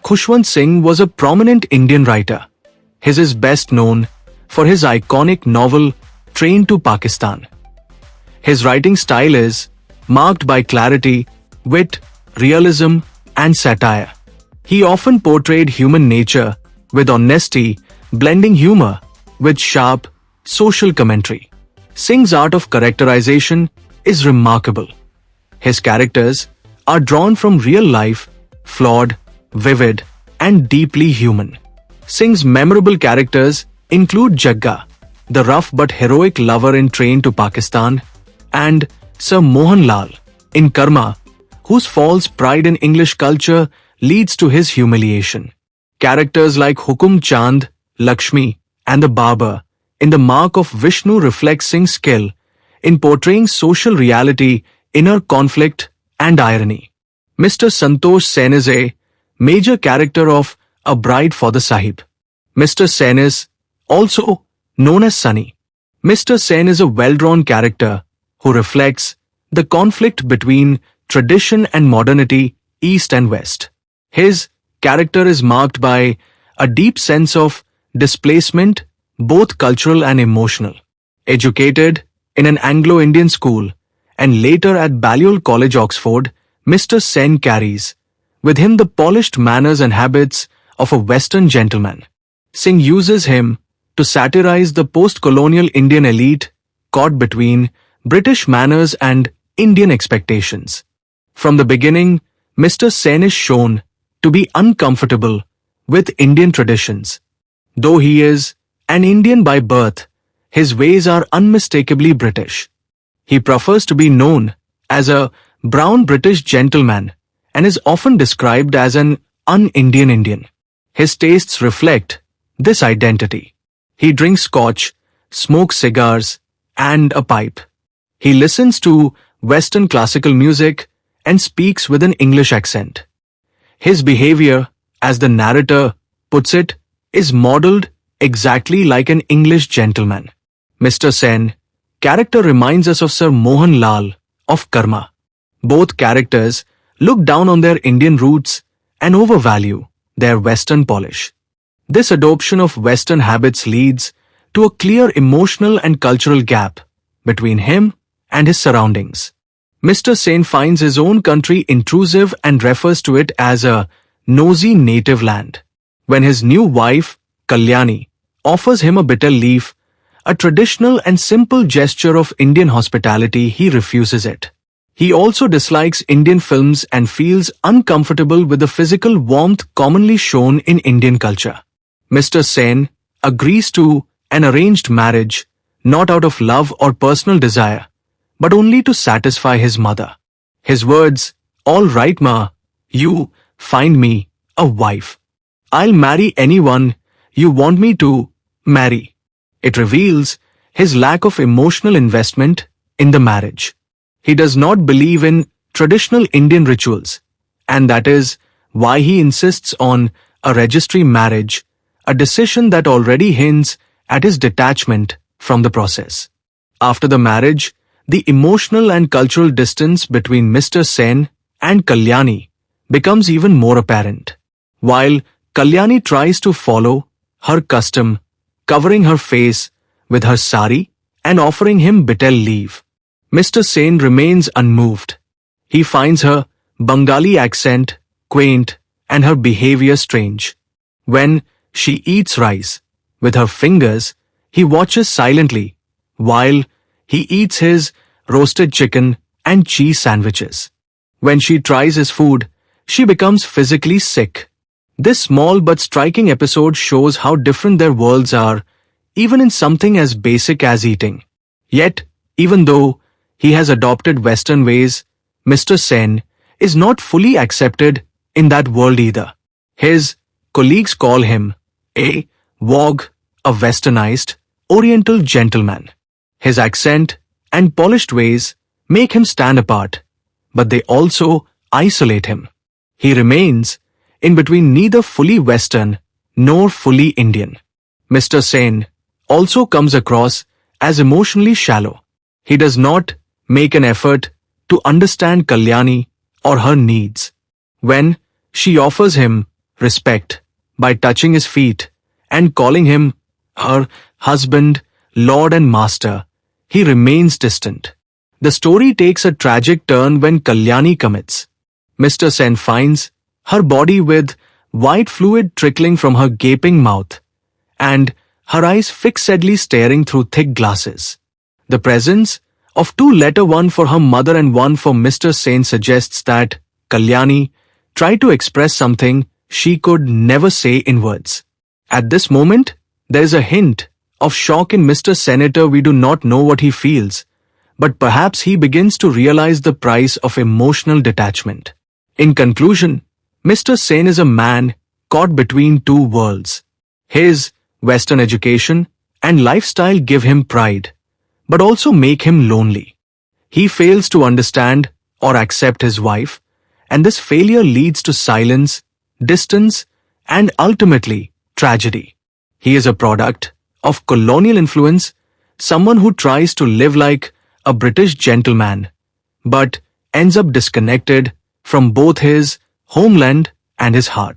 Khushwant Singh was a prominent Indian writer. He is best known for his iconic novel Train to Pakistan. His writing style is marked by clarity, wit, realism, and satire. He often portrayed human nature with honesty, blending humor with sharp social commentary. Singh's art of characterization is remarkable. His characters are drawn from real life, flawed, vivid, and deeply human. Singh's memorable characters include Jagga, the rough but heroic lover in Train to Pakistan, and Sir Mohan Lal in Karma, whose false pride in English culture leads to his humiliation. Characters like Hukum Chand, Lakshmi, and the Barber in The Mark of Vishnu reflect Singh's skill in portraying social reality, inner conflict, and irony. Mr. Santosh Sen is a major character of A Bride for the Sahib. Mr. Sen is also known as Sunny. Mr. Sen is a well-drawn character who reflects the conflict between tradition and modernity, East and West. His character is marked by a deep sense of displacement, both cultural and emotional. Educated in an Anglo-Indian school and later at Balliol College, Oxford, Mr. Sen carries with him the polished manners and habits of a Western gentleman. Singh uses him to satirize the post-colonial Indian elite caught between British manners and Indian expectations. From the beginning, Mr. Sen is shown to be uncomfortable with Indian traditions. Though he is an Indian by birth, his ways are unmistakably British. He prefers to be known as a brown British gentleman and is often described as an un-Indian Indian. His tastes reflect this identity. He drinks scotch, smokes cigars, and a pipe. He listens to Western classical music and speaks with an English accent. His behavior, as the narrator puts it, is modeled exactly like an English gentleman. Mr. Sen character reminds us of Sir Mohan Lal of Karma. Both characters look down on their Indian roots and overvalue their Western polish. This adoption of Western habits leads to a clear emotional and cultural gap between him and his surroundings. Mr. Sen finds his own country intrusive and refers to it as a nosy native land. When his new wife, Kalyani, offers him a bitter leaf, a traditional and simple gesture of Indian hospitality, he refuses it. He also dislikes Indian films and feels uncomfortable with the physical warmth commonly shown in Indian culture. Mr. Sen agrees to an arranged marriage, not out of love or personal desire, but only to satisfy his mother. His words, "All right, ma, you find me a wife. I'll marry anyone you want me to marry." It reveals his lack of emotional investment in the marriage. He does not believe in traditional Indian rituals, and that is why he insists on a registry marriage, a decision that already hints at his detachment from the process. After the marriage, the emotional and cultural distance between Mr. Sen and Kalyani becomes even more apparent. While Kalyani tries to follow her custom, covering her face with her sari and offering him betel leaf, Mr. Sen remains unmoved. He finds her Bengali accent quaint and her behavior strange. When she eats rice with her fingers, he watches silently while he eats his roasted chicken and cheese sandwiches. When she tries his food, she becomes physically sick. This small but striking episode shows how different their worlds are, even in something as basic as eating. Yet, even though he has adopted Western ways, Mr. Sen is not fully accepted in that world either. His colleagues call him a vogue, a westernized, oriental gentleman. His accent and polished ways make him stand apart, but they also isolate him. He remains in between, neither fully Western nor fully Indian. Mr. Sen also comes across as emotionally shallow. He does not make an effort to understand Kalyani or her needs. When she offers him respect by touching his feet and calling him her husband, lord and master, he remains distant. The story takes a tragic turn when Kalyani commits. Mr. Sen finds her body with white fluid trickling from her gaping mouth and her eyes fixedly staring through thick glasses. The presence of two letters, one for her mother and one for Mr. Sen, suggests that Kalyani tried to express something she could never say in words. At this moment, there is a hint of shock in Mr. Senator. We do not know what he feels, but perhaps he begins to realize the price of emotional detachment. In conclusion, Mr. Sen is a man caught between two worlds. His Western education and lifestyle give him pride, but also make him lonely. He fails to understand or accept his wife, and this failure leads to silence, distance, and ultimately tragedy. He is a product of colonial influence, someone who tries to live like a British gentleman, but ends up disconnected from both his homeland and his heart.